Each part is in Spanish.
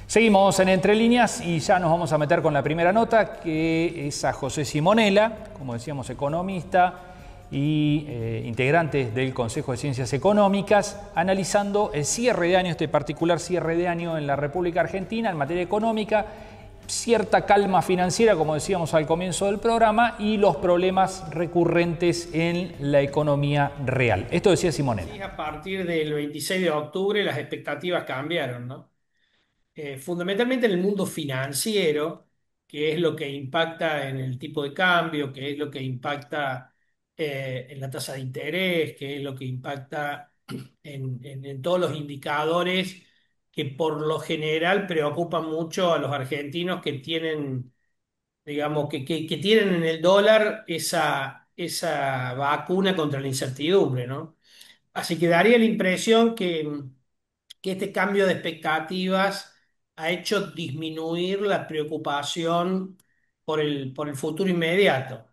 Seguimos en Entre Líneas y ya nos vamos a meter con la primera nota, que es a José Simonella, como decíamos, economista y integrante del Consejo de Ciencias Económicas, analizando el cierre de año, este particular cierre de año en la República Argentina en materia económica, cierta calma financiera, como decíamos al comienzo del programa, y los problemas recurrentes en la economía real. Esto decía Simonella. Sí, a partir del 26 de octubre las expectativas cambiaron, ¿no? Fundamentalmente en el mundo financiero, que es lo que impacta en el tipo de cambio, que es lo que impacta en la tasa de interés, que es lo que impacta en todos los indicadores que por lo general preocupan mucho a los argentinos que tienen, digamos, que tienen en el dólar esa vacuna contra la incertidumbre, ¿no? Así que daría la impresión que este cambio de expectativas ha hecho disminuir la preocupación por el futuro inmediato.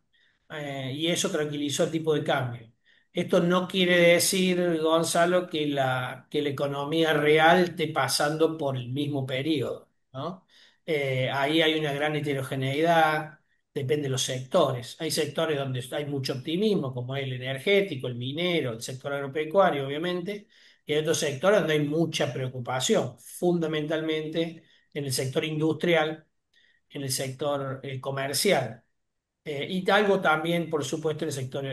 Y eso tranquilizó el tipo de cambio. Esto no quiere decir, Gonzalo, que la economía real esté pasando por el mismo periodo, ¿no? Ahí hay una gran heterogeneidad, depende de los sectores. Hay sectores donde hay mucho optimismo, como el energético, el minero, el sector agropecuario, obviamente, y hay otros sectores donde hay mucha preocupación, fundamentalmente en el sector industrial, en el sector comercial. Y algo también, por supuesto, en el sector,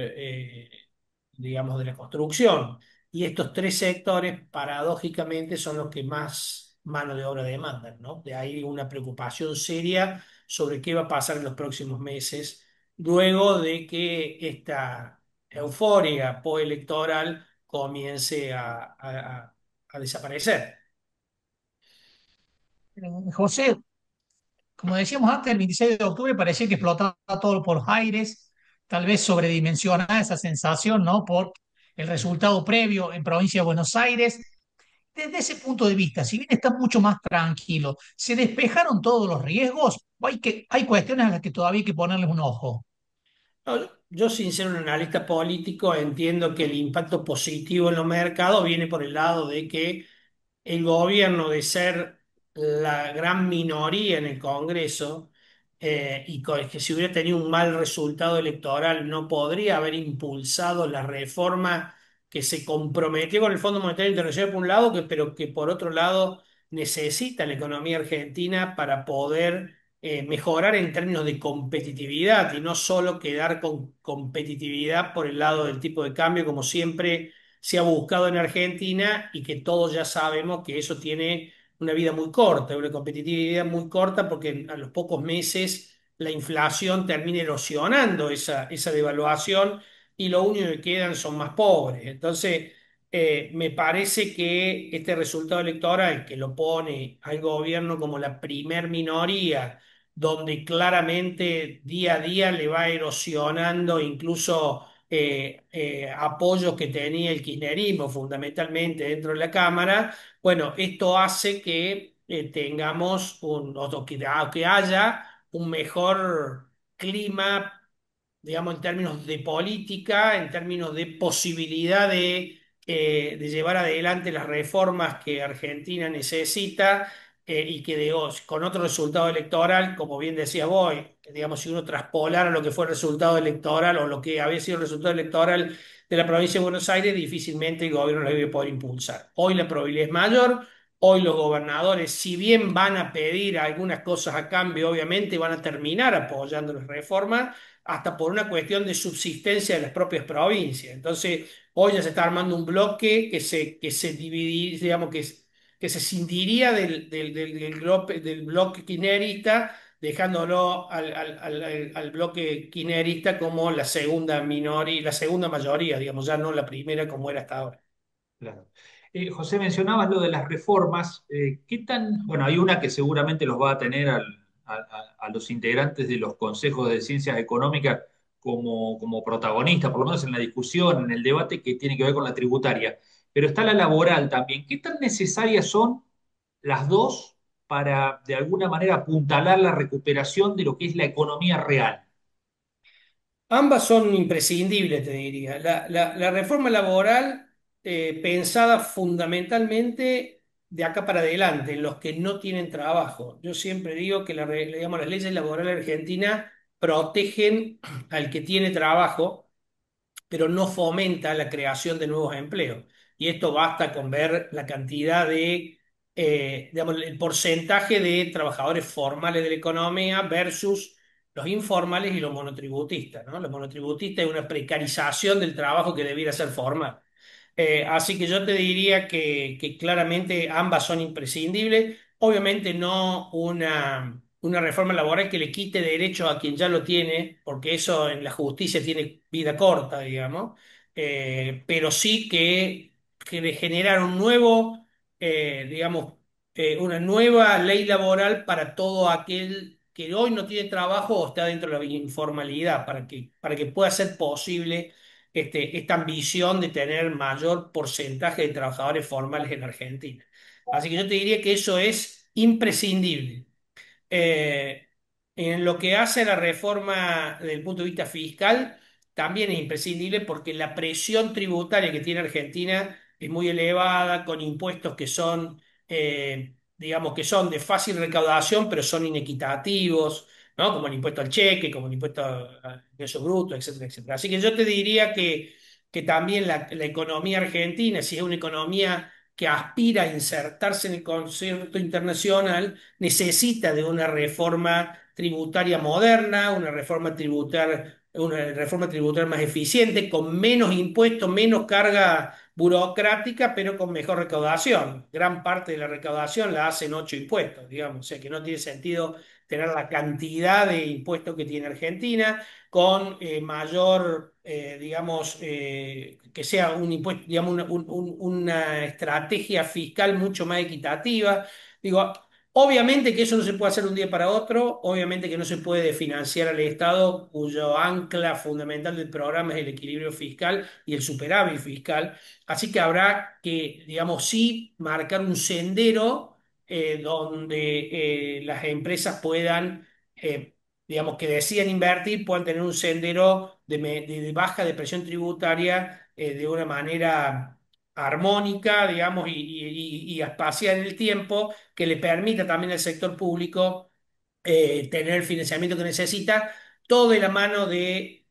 digamos, de la construcción. Y estos tres sectores, paradójicamente, son los que más mano de obra demandan, ¿no? De ahí una preocupación seria sobre qué va a pasar en los próximos meses, luego de que esta euforia postelectoral comience a desaparecer. José, como decíamos antes, el 26 de octubre parecía que explotaba todo por los aires, tal vez sobredimensionada esa sensación, ¿no? Por el resultado previo en provincia de Buenos Aires. Desde ese punto de vista, si bien está mucho más tranquilo, ¿se despejaron todos los riesgos o hay cuestiones a las que todavía hay que ponerles un ojo? No, yo, sin ser un analista político, entiendo que el impacto positivo en los mercados viene por el lado de que el gobierno, de ser la gran minoría en el Congreso, que si hubiera tenido un mal resultado electoral no podría haber impulsado la reforma que se comprometió con el Fondo Monetario Internacional por un lado, pero que por otro lado necesita la economía argentina para poder mejorar en términos de competitividad y no solo quedar con competitividad por el lado del tipo de cambio, como siempre se ha buscado en Argentina, y que todos ya sabemos que eso tiene una vida muy corta, una competitividad muy corta, porque a los pocos meses la inflación termina erosionando esa devaluación y lo único que quedan son más pobres. Entonces, me parece que este resultado electoral, que lo pone al gobierno como la primer minoría, donde claramente día a día le va erosionando incluso apoyos que tenía el kirchnerismo fundamentalmente dentro de la Cámara. Bueno, esto hace que tengamos que haya un mejor clima, digamos, en términos de política, en términos de posibilidad de llevar adelante las reformas que Argentina necesita, y que con otro resultado electoral, como bien decía vos, digamos, si uno traspolara lo que fue el resultado electoral o lo que había sido el resultado electoral de la provincia de Buenos Aires, difícilmente el gobierno lo iba a poder impulsar. Hoy la probabilidad es mayor. Hoy los gobernadores, si bien van a pedir algunas cosas a cambio, obviamente van a terminar apoyando las reformas, hasta por una cuestión de subsistencia de las propias provincias. Entonces, hoy ya se está armando un bloque que se dividiría, digamos, que se cindiría del bloque kirchnerista, dejándolo al bloque kirchnerista como la segunda minoría, la segunda mayoría, digamos, ya no la primera como era hasta ahora. Claro. José, mencionabas lo de las reformas. ¿Qué tan, bueno, hay una que seguramente los va a tener a los integrantes de los consejos de ciencias económicas como protagonistas, por lo menos en la discusión, en el debate que tiene que ver con la tributaria, pero está la laboral también. ¿Qué tan necesarias son las dos para, de alguna manera, apuntalar la recuperación de lo que es la economía real? Ambas son imprescindibles, te diría. La reforma laboral, pensada fundamentalmente de acá para adelante, los que no tienen trabajo. Yo siempre digo que digamos, las leyes laborales argentinas protegen al que tiene trabajo, pero no fomenta la creación de nuevos empleos. Y esto basta con ver la cantidad digamos, el porcentaje de trabajadores formales de la economía versus los informales y los monotributistas, ¿no? Los monotributistas es una precarización del trabajo que debiera ser formal. Así que yo te diría que claramente ambas son imprescindibles. Obviamente no una reforma laboral que le quite derechos a quien ya lo tiene, porque eso en la justicia tiene vida corta, digamos. Pero sí que de generar un nuevo, digamos, una nueva ley laboral para todo aquel que hoy no tiene trabajo o está dentro de la informalidad, para que pueda ser posible esta ambición de tener mayor porcentaje de trabajadores formales en Argentina. Así que yo te diría que eso es imprescindible. Eh, en lo que hace a la reforma desde el punto de vista fiscal, también es imprescindible porque la presión tributaria que tiene Argentina es muy elevada, con impuestos que son, digamos, que son de fácil recaudación, pero son inequitativos, ¿no? Como el impuesto al cheque, como el impuesto al ingreso bruto, etcétera, etcétera. Así que yo te diría que también la economía argentina, si es una economía que aspira a insertarse en el concierto internacional, necesita de una reforma tributaria más eficiente, con menos impuestos, menos carga burocrática, pero con mejor recaudación. Gran parte de la recaudación la hacen 8 impuestos, digamos, o sea que no tiene sentido tener la cantidad de impuestos que tiene Argentina, con mayor, digamos, que sea un impuesto, digamos, una estrategia fiscal mucho más equitativa. Digo, obviamente que eso no se puede hacer de un día para otro, obviamente que no se puede financiar al Estado, cuyo ancla fundamental del programa es el equilibrio fiscal y el superávit fiscal, así que habrá que, digamos, sí marcar un sendero donde las empresas puedan, digamos, que decidan invertir, puedan tener un sendero de baja de presión tributaria de una manera armónica, digamos, y espaciada en el tiempo que le permita también al sector público tener el financiamiento que necesita, todo de la mano de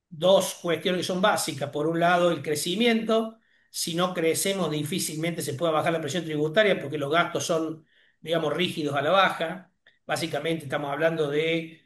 dos cuestiones que son básicas. Por un lado, el crecimiento. Si no crecemos, difícilmente se puede bajar la presión tributaria porque los gastos son, digamos, rígidos a la baja. Básicamente estamos hablando de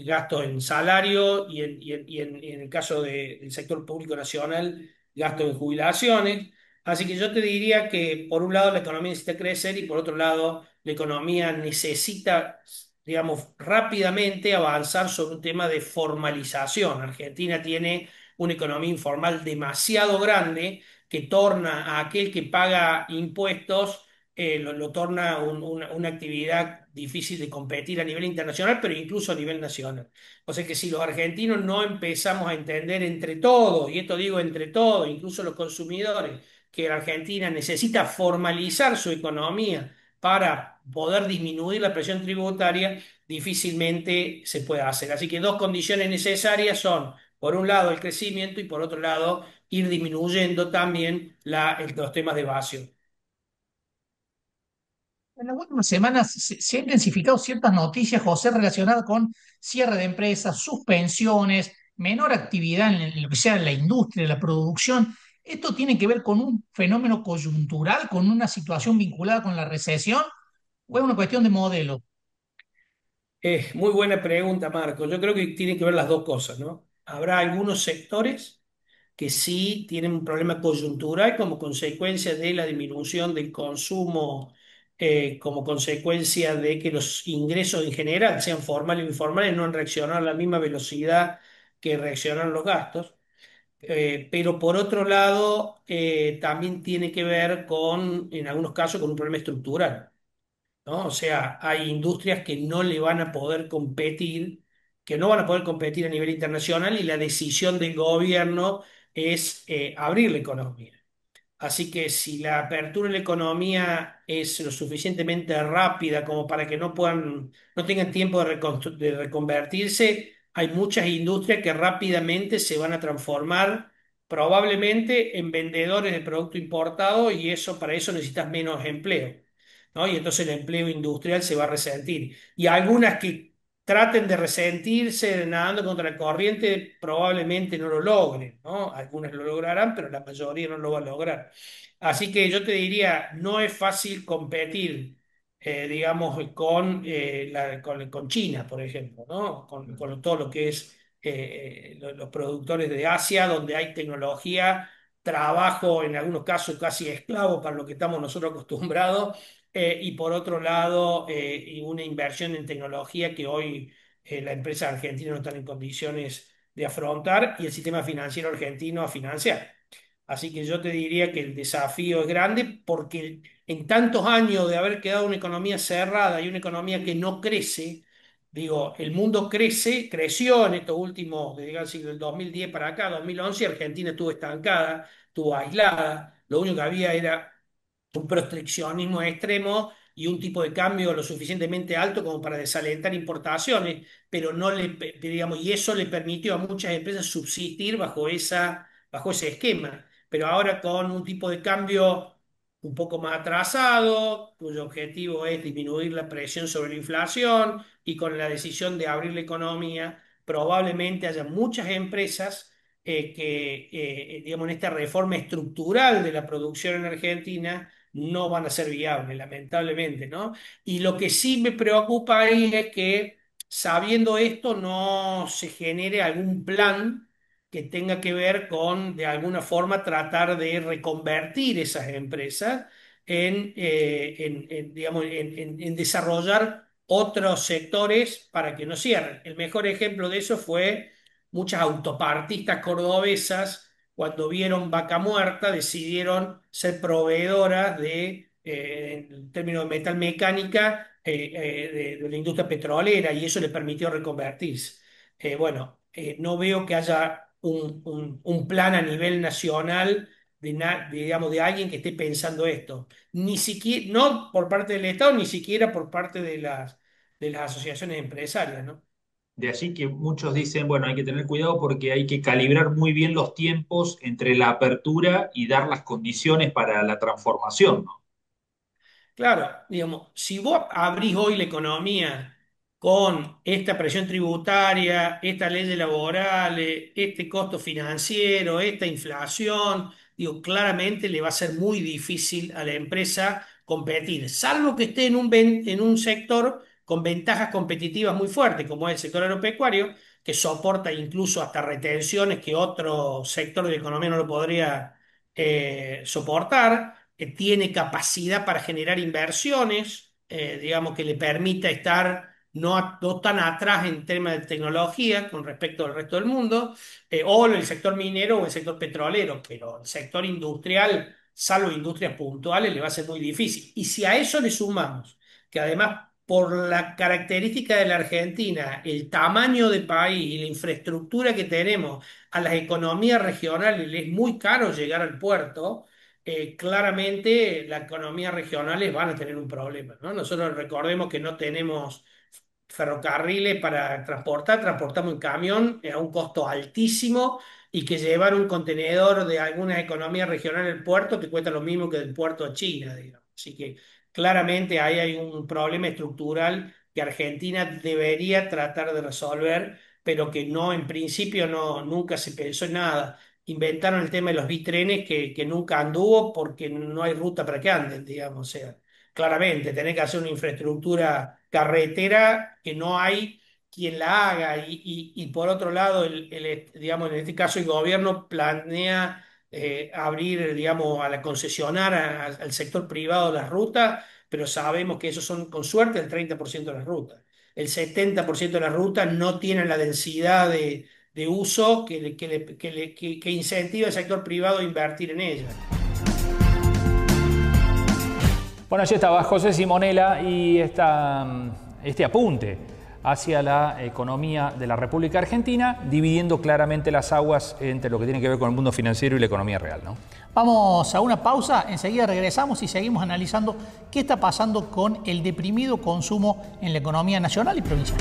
gastos en salario y en el caso del sector público nacional, gastos en jubilaciones. Así que yo te diría que por un lado la economía necesita crecer y por otro lado la economía necesita, digamos, rápidamente avanzar sobre un tema de formalización. Argentina tiene una economía informal demasiado grande que torna a aquel que paga impuestos, lo torna una actividad difícil de competir a nivel internacional, pero incluso a nivel nacional. O sea que si los argentinos no empezamos a entender entre todos, y esto digo entre todos, incluso los consumidores, que la Argentina necesita formalizar su economía para poder disminuir la presión tributaria, difícilmente se puede hacer. Así que dos condiciones necesarias son, por un lado, el crecimiento y por otro lado, ir disminuyendo también los temas de evasión. En las últimas semanas se han intensificado ciertas noticias, José, relacionadas con cierre de empresas, suspensiones, menor actividad en lo que sea la industria, la producción. ¿Esto tiene que ver con un fenómeno coyuntural, con una situación vinculada con la recesión, o es una cuestión de modelo? Muy buena pregunta, Marco. Yo creo que tiene que ver las dos cosas, ¿no? Habrá algunos sectores que sí tienen un problema coyuntural como consecuencia de la disminución del consumo, como consecuencia de que los ingresos en general, sean formales o informales, no han reaccionado a la misma velocidad que reaccionan los gastos. Pero por otro lado, también tiene que ver con, en algunos casos, con un problema estructural, ¿no? O sea, hay industrias que no le van a poder competir, que no van a poder competir a nivel internacional y la decisión del gobierno es abrir la economía. Así que si la apertura de la economía es lo suficientemente rápida como para que no tengan tiempo de reconvertirse, hay muchas industrias que rápidamente se van a transformar probablemente en vendedores de producto importado y eso, para eso necesitas menos empleo, ¿no? Y entonces el empleo industrial se va a resentir. Y algunas que traten de resentirse nadando contra la corriente probablemente no lo logren, ¿no? Algunas lo lograrán, pero la mayoría no lo va a lograr. Así que yo te diría, no es fácil competir, digamos, con China, por ejemplo, ¿no? Con todo lo que es los productores de Asia, donde hay tecnología, trabajo, en algunos casos casi esclavo para lo que estamos nosotros acostumbrados, y por otro lado, y una inversión en tecnología que hoy la empresa argentina no están en condiciones de afrontar y el sistema financiero argentino a financiar. Así que yo te diría que el desafío es grande porque en tantos años de haber quedado una economía cerrada y una economía que no crece, digo, el mundo creció en estos últimos, digamos, del 2010 para acá, 2011, Argentina estuvo estancada, estuvo aislada, lo único que había era un proteccionismo extremo y un tipo de cambio lo suficientemente alto como para desalentar importaciones, pero no le, digamos, y eso le permitió a muchas empresas subsistir bajo ese esquema. Pero ahora con un tipo de cambio un poco más atrasado, cuyo objetivo es disminuir la presión sobre la inflación y con la decisión de abrir la economía, probablemente haya muchas empresas digamos, en esta reforma estructural de la producción en Argentina no van a ser viables, lamentablemente, ¿no? Y lo que sí me preocupa ahí es que, sabiendo esto, no se genere algún plan que tenga que ver con, de alguna forma, tratar de reconvertir esas empresas digamos, en desarrollar otros sectores para que no cierren. El mejor ejemplo de eso fue muchas autopartistas cordobesas cuando vieron Vaca Muerta, decidieron ser proveedoras en términos de metal mecánica, de la industria petrolera y eso les permitió reconvertirse. Bueno, no veo que haya un plan a nivel nacional digamos, de alguien que esté pensando esto. Ni siquiera, no por parte del Estado, ni siquiera por parte de las asociaciones empresarias, ¿no? De allí que muchos dicen, bueno, hay que tener cuidado porque hay que calibrar muy bien los tiempos entre la apertura y dar las condiciones para la transformación, ¿no? Claro, digamos, si vos abrís hoy la economía con esta presión tributaria, estas leyes laborales, este costo financiero, esta inflación, digo, claramente le va a ser muy difícil a la empresa competir, salvo que esté en un sector con ventajas competitivas muy fuertes, como es el sector agropecuario, que soporta incluso hasta retenciones que otro sector de la economía no lo podría soportar, que tiene capacidad para generar inversiones, digamos, que le permita estar no tan atrás en temas de tecnología con respecto al resto del mundo, o el sector minero o el sector petrolero, pero el sector industrial, salvo industrias puntuales, le va a ser muy difícil. Y si a eso le sumamos que además por la característica de la Argentina, el tamaño de país y la infraestructura que tenemos a las economías regionales, les es muy caro llegar al puerto, claramente las economías regionales van a tener un problema, ¿no? Nosotros recordemos que no tenemos ferrocarriles para transportar, transportamos en camión a un costo altísimo y que llevar un contenedor de alguna economía regional al puerto te cuesta lo mismo que del puerto a China, digamos. Así que claramente ahí hay un problema estructural que Argentina debería tratar de resolver, pero que no, en principio no, nunca se pensó en nada. Inventaron el tema de los bitrenes que nunca anduvo porque no hay ruta para que anden, digamos. O sea, claramente tenés que hacer una infraestructura carretera que no hay quien la haga y por otro lado, digamos, en este caso el gobierno planea abrir, digamos, a la concesionar al sector privado las rutas, pero sabemos que esos son con suerte el 30% de las rutas. El 70% de las rutas no tienen la densidad de uso que incentiva al sector privado a invertir en ellas. Bueno, allí estaba José Simonella y este apunte hacia la economía de la República Argentina, dividiendo claramente las aguas entre lo que tiene que ver con el mundo financiero y la economía real, ¿no? Vamos a una pausa, enseguida regresamos y seguimos analizando qué está pasando con el deprimido consumo en la economía nacional y provincial.